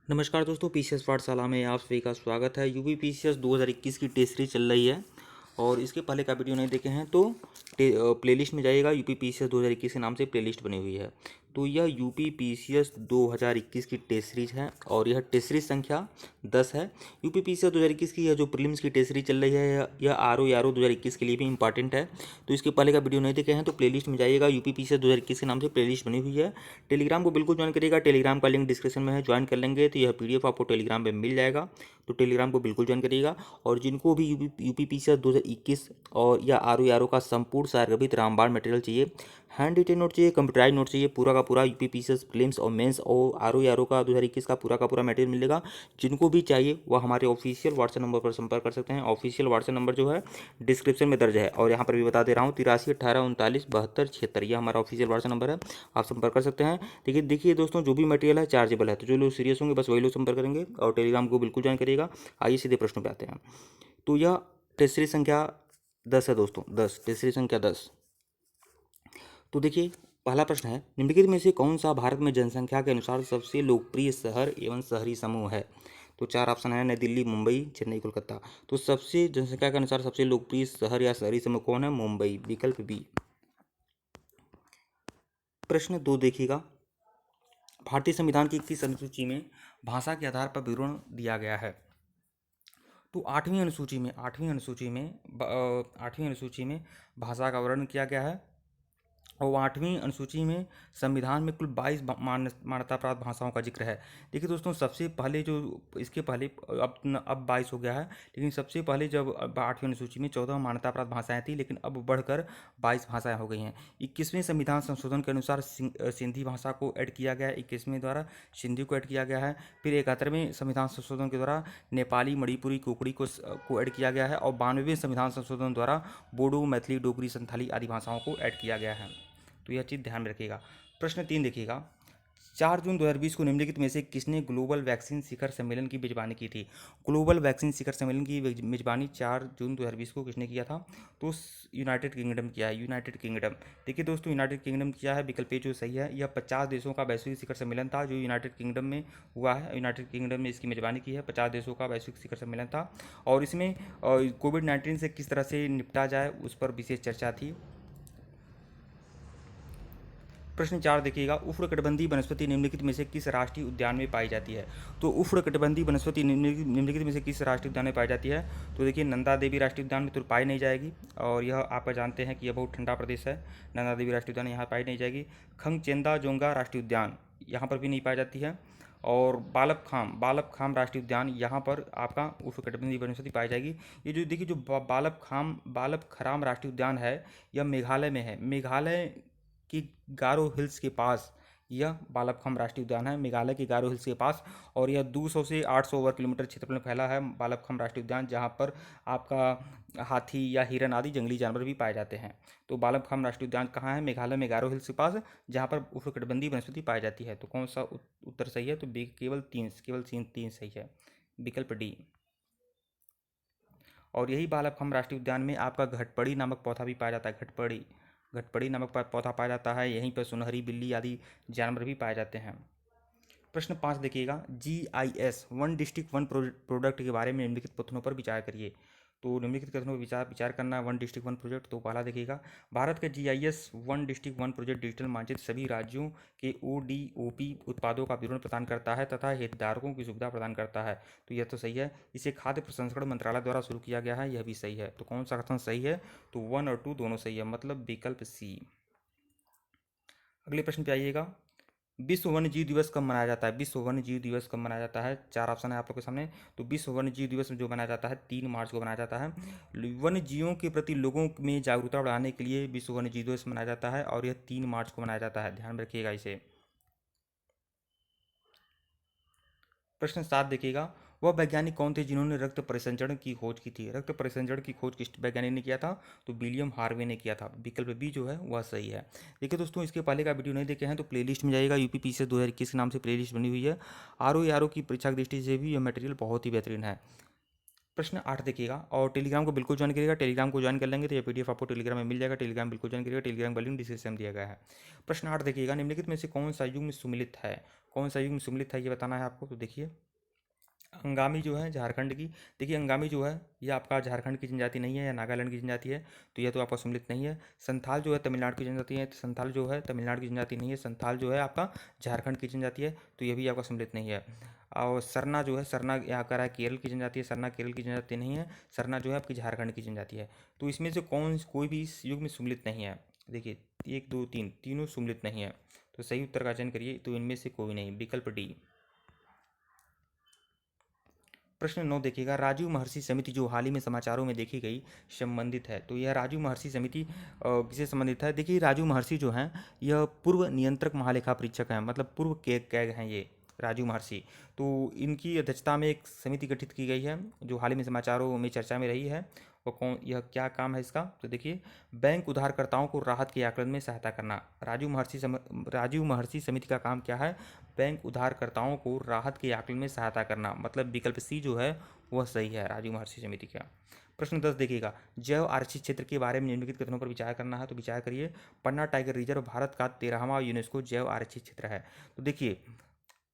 नमस्कार दोस्तों, पीसीएस पाठशाला में आप सभी का स्वागत है। यूपी पीसीएस 2021 की टेस्ट सीरीज चल रही है और इसके पहले का वीडियो नहीं देखे हैं तो प्लेलिस्ट में जाइएगा। यूपी पीसीएस 2021 के नाम से प्लेलिस्ट बनी हुई है। तो यह यूपी पीसीएस 2021 की टेस्ट सीरीज है और यह टेस्ट सीरीज संख्या 10 है। यूपी पीसीएस 2021 की यह जो प्रीलिम्स की टेस्ट सीरीज चल रही है यह आरओ 2021 के लिए भी इंपॉर्टेंट है। तो इसके पहले का वीडियो नहीं देखे हैं तो प्लेलिस्ट में जाइएगा। यूपी पीसीएस 2021 के नाम से प्लेलिस्ट बनी हुई है। टेलीग्राम को बिल्कुल ज्वाइन करिएगा। टेलीग्राम का लिंक डिस्क्रिप्शन में है, ज्वाइन कर लेंगे तो यह पीडीएफ आपको टेलीग्राम पे मिल जाएगा। तो टेलीग्राम को बिल्कुल ज्वाइन करिएगा। और जिनको भी यूपी पीसीएस 2021 और या आरओ का संपूर्ण सारगर्भित रामबाण मटेरियल चाहिए, हैंड रिटेन नोट चाहिए, कंप्यूटराइज नोट चाहिए, पूरा का पूरा यूपी पीसीएस प्रीलिम्स और मेंस और आरओ का 2021 का पूरा मटेरियल मिलेगा। जिनको भी चाहिए वह हमारे ऑफिशियल व्हाट्सएप नंबर पर संपर्क कर सकते हैं। ऑफिशियल व्हाट्सएप नंबर जो है डिस्क्रिप्शन में दर्ज है और यहाँ पर भी बता दे रहा हूँ 83 18 39 72 76। यह हमारा ऑफिशियल व्हाट्सएप नंबर है, आप संपर्क कर सकते हैं। देखिए देखिए दोस्तों, जो भी मटेरियल है चार्जेबल है, तो जो लोग सीरियस होंगे बस वही लोग संपर्क करेंगे और टेलीग्राम को बिल्कुल ज्वाइन करिएगा। आइए सीधे प्रश्नों पे आते हैं। तो यह टेस्ट सीरीज संख्या 10 है दोस्तों, 10 टेस्ट सीरीज संख्या 10। तो देखिए पहला प्रश्न है, निम्नलिखित में से कौन सा भारत में जनसंख्या के अनुसार सबसे लोकप्रिय शहर एवं शहरी समूह है। तो चार ऑप्शन है, नई दिल्ली, मुंबई, चेन्नई, कोलकाता। तो सबसे जनसंख्या के अनुसार सबसे लोकप्रिय शहर या शहरी समूह कौन है? मुंबई, विकल्प बी। प्रश्न 2 देखिएगा, भारतीय संविधान की किस अनुसूची में भाषा के आधार पर विवरण दिया गया है? तो आठवीं अनुसूची में भाषा का वर्णन किया गया है और आठवीं अनुसूची में संविधान में कुल 22 मान्यता प्राप्त भाषाओं का जिक्र है। देखिए दोस्तों, सबसे पहले जो इसके पहले अब 22 हो गया है, लेकिन सबसे पहले जब आठवीं अनुसूची में 14 मान्यता प्राप्त भाषाएं थी, लेकिन अब बढ़कर 22 भाषाएं हो गई हैं। 21वें संविधान संशोधन के अनुसार सिंधी भाषा को ऐड किया गया है, 21वें द्वारा सिंधी को ऐड किया गया है। फिर 71वें संविधान संशोधन के द्वारा नेपाली, मणिपुरी, कुकड़ी को ऐड किया गया है और 92वें संविधान संशोधन द्वारा बोडो, मैथिली, डोगरी, संथाली आदि भाषाओं को ऐड किया गया है। तो यह चीज़ ध्यान में रखिएगा। प्रश्न 3 देखिएगा, 4 जून 2020 को निम्नलिखित में से किसने ग्लोबल वैक्सीन शिखर सम्मेलन की मेजबानी की थी? ग्लोबल वैक्सीन शिखर सम्मेलन की मेजबानी 4 जून 2020 को किसने किया था? तो यूनाइटेड किंगडम किया है, यूनाइटेड किंगडम। देखिए दोस्तों, यूनाइटेड किंगडम किया है, विकल्प ए जो सही है। यह 50 देशों का वैश्विक शिखर सम्मेलन था जो यूनाइटेड किंगडम में हुआ है। यूनाइटेड किंगडम ने इसकी मेजबानी की है, 50 देशों का वैश्विक शिखर सम्मेलन था और इसमें कोविड-19 से किस तरह से निपटा जाए उस पर विशेष चर्चा थी। प्रश्न 4 देखिएगा, उष्णकटिबंधीय वनस्पति निम्नलिखित में से किस राष्ट्रीय उद्यान में पाई जाती है? तो उष्णकटिबंधीय वनस्पति निम्नलिखित में से किस राष्ट्रीय उद्यान में पाई जाती है? तो देखिए, नंदा देवी राष्ट्रीय उद्यान में तो पाई नहीं जाएगी और यह आप जानते हैं कि यह बहुत ठंडा प्रदेश है। नंदा देवी राष्ट्रीय उद्यान यहाँ पाई नहीं जाएगी। खंगचेंदा जोंगा राष्ट्रीय उद्यान यहाँ पर भी नहीं पाई जाती है और बालबखाम राष्ट्रीय उद्यान यहाँ पर आपका उष्णकटिबंधीय वनस्पति पाई जाएगी। ये जो देखिए, जो बालबखराम राष्ट्रीय उद्यान है यह मेघालय में है। मेघालय कि गारो हिल्स के पास यह बालबखाम राष्ट्रीय उद्यान है, मेघालय के गारो हिल्स के पास। और यह 200 से 800 वर्ग किलोमीटर क्षेत्रफल में फैला है बालबखाम राष्ट्रीय उद्यान, जहाँ पर आपका हाथी या हिरन आदि जंगली जानवर भी पाए जाते हैं। तो बालबखाम राष्ट्रीय उद्यान कहाँ है? मेघालय में गारो हिल्स के पास, जहाँ पर उष्णकटिबंधीय वनस्पति पाई जाती है। तो कौन सा उत्तर सही है? तो केवल तीन सही है, विकल्प डी। और यही बालबखाम राष्ट्रीय उद्यान में आपका घटपड़ी नामक पौधा भी पाया जाता है। घटपड़ी नामक पौधा पाया जाता है। यहीं पर सुनहरी बिल्ली आदि जानवर भी पाए जाते हैं। प्रश्न 5 देखिएगा, GIS one district one product के बारे में निम्नलिखित कथनों पर विचार करिए। तो निम्नलिखित कथनों पर विचार करना है वन डिस्ट्रिक्ट वन प्रोजेक्ट। तो पहला देखिएगा, भारत का GIS one district one project digital मानचित्र सभी राज्यों के ODOP उत्पादों का विवरण प्रदान करता है तथा हितधारकों की सुविधा प्रदान करता है। तो यह तो सही है। इसे खाद्य प्रसंस्करण मंत्रालय द्वारा शुरू किया गया है, यह भी सही है। तो कौन सा कथन सही है? तो 1 और 2 दोनों सही है, मतलब विकल्प सी। अगले प्रश्न पे आइएगा, विश्व वन्य जीव दिवस कब मनाया जाता है? विश्व वन्य जीव दिवस कब मनाया जाता है? 4 ऑप्शन है आप लोग के सामने। तो विश्व वन्य जीव दिवस जो मनाया जाता है 3 मार्च को मनाया जाता है। वन्य जीवों के प्रति लोगों में जागरूकता बढ़ाने के लिए विश्व वन्य जीव दिवस मनाया जाता है और यह 3 मार्च को मनाया जाता है, ध्यान में रखिएगा इसे। प्रश्न 7 देखिएगा, वह वैज्ञानिक कौन थे जिन्होंने रक्त परिसंचरण की खोज की थी? रक्त परिसंचरण की खोज किस वैज्ञानिक ने किया था? तो विलियम हार्वे ने किया था, विकल्प बी जो है वह सही है। देखिए दोस्तों, इसके पहले का वीडियो नहीं देखे हैं तो प्लेलिस्ट में जाइएगा। यूपी पीसीएस 2021 के नाम से प्लेलिस्ट बनी हुई है। आरओ की परीक्षा की दृष्टि से भी यह मटेरियल बहुत ही बेहतरीन है। प्रश्न 8 देखिएगा, और टेलीग्राम को बिल्कुल ज्वाइन करिएगा। टेलीग्राम को ज्वाइन कर लेंगे तो ये पीडीएफ आपको टेलीग्राम में मिल जाएगा। टेलीग्राम बिल्कुल ज्वाइन करिएगा। टेलीग्राम का लिंक डिस्क्रिप्शन में दिया गया है। प्रश्न 8 देखिएगा, निम्नलिखित में से कौन सा युग में सम्मिलित है? कौन सा युग में सम्मिलित है ये बताना है आपको। तो देखिए, अंगामी जो है झारखंड की, देखिए अंगामी जो है ये आपका झारखंड की जनजाति नहीं है या नागालैंड की जनजाति है, तो यह तो आपका सम्मिलित नहीं है। संथाल जो है तमिलनाडु की जनजाति है, तो संथाल जो है तमिलनाडु की जनजाति नहीं है। संथाल जो है आपका झारखंड की जनजाति है, तो यह भी आपका सम्मिलित नहीं है। और सरना जो है, सरना यहाँ कर रहा है केरल की जनजाति है, सरना केरल की जनजाति नहीं है। सरना जो है आपकी झारखंड की जनजाति है। तो इसमें से कोई भी इस युग में सम्मिलित नहीं है। देखिए 1 2 3 तीनों सम्मिलित नहीं है, तो सही उत्तर का चयन करिए। तो इनमें से कोई नहीं, विकल्प डी। प्रश्न 9 देखिएगा, राजीव महर्षि समिति जो हाल ही में समाचारों में देखी गई संबंधित है। तो यह राजीव महर्षि समिति किससे संबंधित है? देखिए राजीव महर्षि जो हैं यह पूर्व नियंत्रक महालेखा परीक्षक हैं, मतलब पूर्व कैग हैं ये राजीव महर्षि। तो इनकी अध्यक्षता में एक समिति गठित की गई है जो हाल ही में समाचारों में चर्चा में रही है। और कौन, यह क्या काम है इसका? तो देखिए, बैंक उधारकर्ताओं को राहत के आकलन में सहायता करना। राजीव महर्षि समिति का काम क्या है? बैंक उधारकर्ताओं को राहत के आकलन में सहायता करना, मतलब विकल्प सी जो है वह सही है राजीव महर्षि समिति का। प्रश्न 10 देखिएगा, जैव आरक्षित क्षेत्र के बारे में निम्नलिखित कथनों पर विचार करना है। तो विचार करिए, पन्ना टाइगर रिजर्व भारत का 13वां यूनेस्को जैव आरक्षित क्षेत्र है। तो देखिए,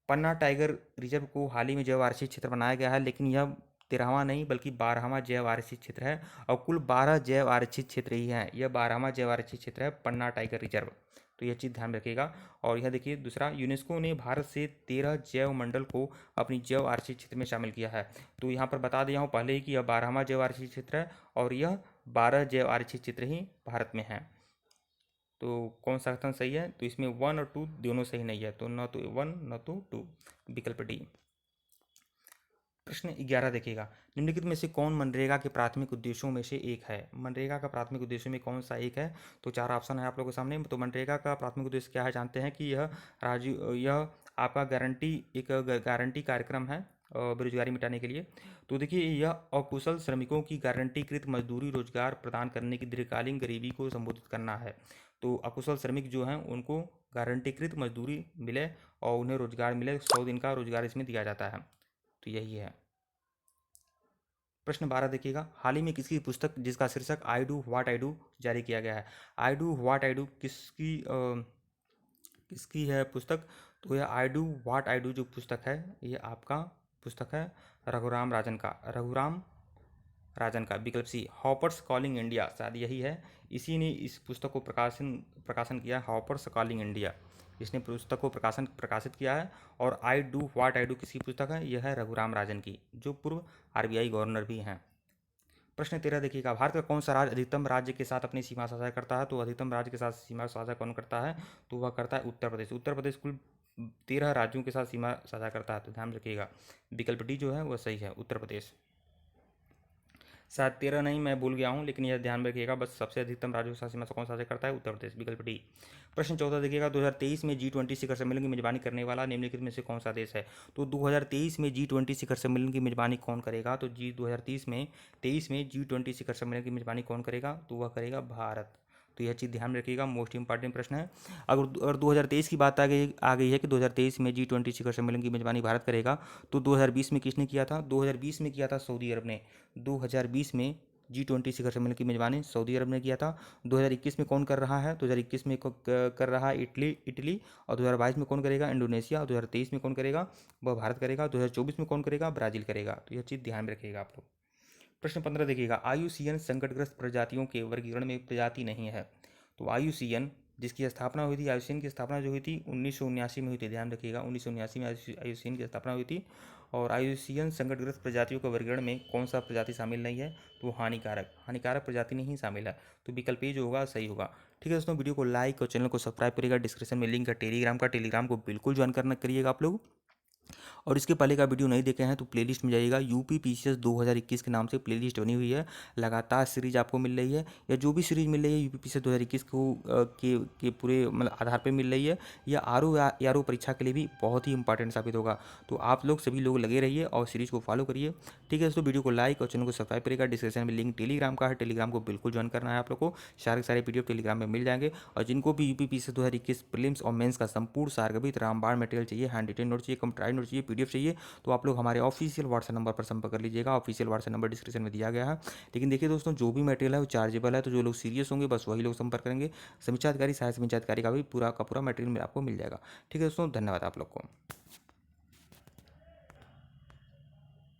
पन्ना टाइगर रिजर्व को हाल ही में जैव आरक्षित क्षेत्र बनाया गया है, लेकिन यह 13वां नहीं बल्कि 12वां जैव आरक्षित क्षेत्र है। और कुल 12 जैव आरक्षित क्षेत्र ही हैं। यह 12वां जैव आरक्षित क्षेत्र है पन्ना टाइगर रिजर्व। तो यह चीज़ ध्यान रखिएगा। और यह देखिए दूसरा, यूनेस्को ने भारत से 13 जैव मंडल को अपनी जैव आरक्षित क्षेत्र में शामिल किया है। तो यहाँ पर बता दिया हूँ पहले ही कि यह 12वां जैव आरक्षित क्षेत्र है और यह 12 जैव आरक्षित क्षेत्र ही भारत में है। तो कौन सा कथन सही है? तो इसमें 1 और 2 दोनों सही नहीं है, तो न तो 1 न तो 2, विकल्प डी। प्रश्न 11 देखिएगा, निम्नलिखित में से कौन मनरेगा के प्राथमिक उद्देश्यों में से एक है? मनरेगा का प्राथमिक उद्देश्यों में कौन सा एक है? तो 4 ऑप्शन है आप लोगों के सामने। तो मनरेगा का प्राथमिक उद्देश्य क्या है जानते हैं कि यह आपका एक गारंटी कार्यक्रम है बेरोजगारी मिटाने के लिए। तो देखिए, यह अकुशल श्रमिकों की गारंटीकृत मजदूरी रोजगार प्रदान करने की दीर्घकालीन गरीबी को संबोधित करना है। तो अकुशल श्रमिक जो हैं उनको गारंटीकृत मजदूरी मिले और उन्हें रोजगार मिले, 100 दिन का रोजगार इसमें दिया जाता है। तो यही है। प्रश्न 12 देखिएगा, हाल ही में किसकी पुस्तक जिसका शीर्षक I do what I do जारी किया गया है? I do what I do किसकी है पुस्तक? तो यह I do what I do जो पुस्तक है ये आपका पुस्तक है रघुराम राजन का। रघुराम राजन का, विकल्प सी। हॉपर्स कॉलिंग इंडिया, शायद यही है। इसी ने इस पुस्तक को प्रकाशन किया, हॉपर्स कॉलिंग इंडिया। इसने पुस्तक को प्रकाशित किया है। और I do what I do किसकी पुस्तक है? यह है रघुराम राजन की, जो पूर्व आरबीआई गवर्नर भी हैं। प्रश्न 13 देखिएगा, भारत का कौन सा राज्य अधिकतम राज्य के साथ अपनी सीमा साझा करता है? तो अधिकतम राज्य के साथ सीमा साझा कौन करता है? तो वह करता है उत्तर प्रदेश। उत्तर प्रदेश कुल 13 राज्यों के साथ सीमा साझा करता है, तो ध्यान रखिएगा विकल्प डी जो है वह सही है, उत्तर प्रदेश। शायद 13 नहीं, मैं भूल गया हूँ, लेकिन यह ध्यान में रखिएगा बस। सबसे अधिकतम राज्यों के साथ सीमा कौन साझा करता है? उत्तर प्रदेश, विकल्प डी। प्रश्न 14 देखिएगा, 2023 में G20 शिखर सम्मेलन की मेजबानी करने वाला निम्नलिखित में से कौन सा देश है? तो 2023 में G20 शिखर सम्मेलन की मेजबानी कौन करेगा? तो 2023 में G20 शिखर सम्मेलन की मेजबानी कौन करेगा? तो वह करेगा भारत। तो यह चीज़ ध्यान में रखिएगा, मोस्ट इंपॉर्टेंट प्रश्न है। अगर 2023 की बात आ गई है कि 2023 में G20 शिखर सम्मेलन की मेजबानी भारत करेगा, तो 2020 में किसने किया था? 2020 में किया था सऊदी अरब ने। 2020 में G20 शिखर सम्मेलन की मेजबानी सऊदी अरब ने किया था। 2021 में कौन कर रहा है? 2021 में कर रहा है इटली। और 2022 में कौन करेगा? इंडोनेशिया। और 2023 में कौन करेगा? वह भारत करेगा। 2024 में कौन करेगा? ब्राज़ील करेगा। तो यह चीज़ ध्यान में रखिएगा आप लोग। प्रश्न 15 देखिएगा, IUCN संकटग्रस्त प्रजातियों के वर्गीकरण में प्रजाति नहीं है। तो IUCN जिसकी स्थापना हुई थी, IUCN की स्थापना जो हुई थी 1979 में हुई थी, ध्यान रखिएगा 1979 में IUCN की स्थापना हुई थी। और IUCN संकटग्रस्त प्रजातियों के वर्गीकरण में कौन सा प्रजाति शामिल नहीं है? तो हानिकारक प्रजाति नहीं शामिल है। तो विकल्प ए जो होगा सही होगा। ठीक है दोस्तों, वीडियो को लाइक और चैनल को सब्सक्राइब करिएगा। डिस्क्रिप्शन में लिंक है टेलीग्राम को बिल्कुल ज्वाइन करिएगा आप लोग। और इसके पहले का वीडियो नहीं देखे हैं तो प्लेलिस्ट में जाइएगा, यूपी PCS 2021 के नाम से प्लेलिस्ट बनी हुई है। लगातार सीरीज आपको मिल रही है, या जो भी सीरीज मिल रही है यूपी PCS 2021 के पूरे मतलब आधार पर मिल रही है, या आरओ परीक्षा के लिए भी बहुत ही इंपॉर्टेंट साबित होगा। तो आप लोग सभी लोग लगे रहिए और सीरीज को फॉलो करिए। ठीक है दोस्तों, वीडियो को लाइक और चैनल को सब्सक्राइब करिएगा। डिस्क्रिप्शन में लिंक टेलीग्राम का है, टेलीग्राम को बिल्कुल ज्वाइन करना है आप लोग को। सारे PDF टेलीग्राम में मिल जाएंगे। और जिनको भी यूपी PCS 2021 प्रीलिम्स और मेंस का संपूर्ण सारगर्भित रामबाण मटेरियल चाहिए, हैंड रिटेन नोट चाहिए, कंप्यूटराइज्ड नोट चाहिए, PDF चाहिए तो आप लोग हमारे ऑफिशियल व्हाट्सएप नंबर पर संपर्क कर लीजिएगा। ऑफिशियल व्हाट्सएप नंबर डिस्क्रिप्शन में दिया गया है। लेकिन देखिए दोस्तों, जो भी मटेरियल है वो चार्जेबल है, तो जो लोग सीरियस होंगे बस वही लोग संपर्क करेंगे। समीक्षा अधिकारी, सहायक समीक्षा अधिकारी का भी पूरा मटेरियल आपको मिल जाएगा। ठीक है दोस्तों, धन्यवाद आप लोग को।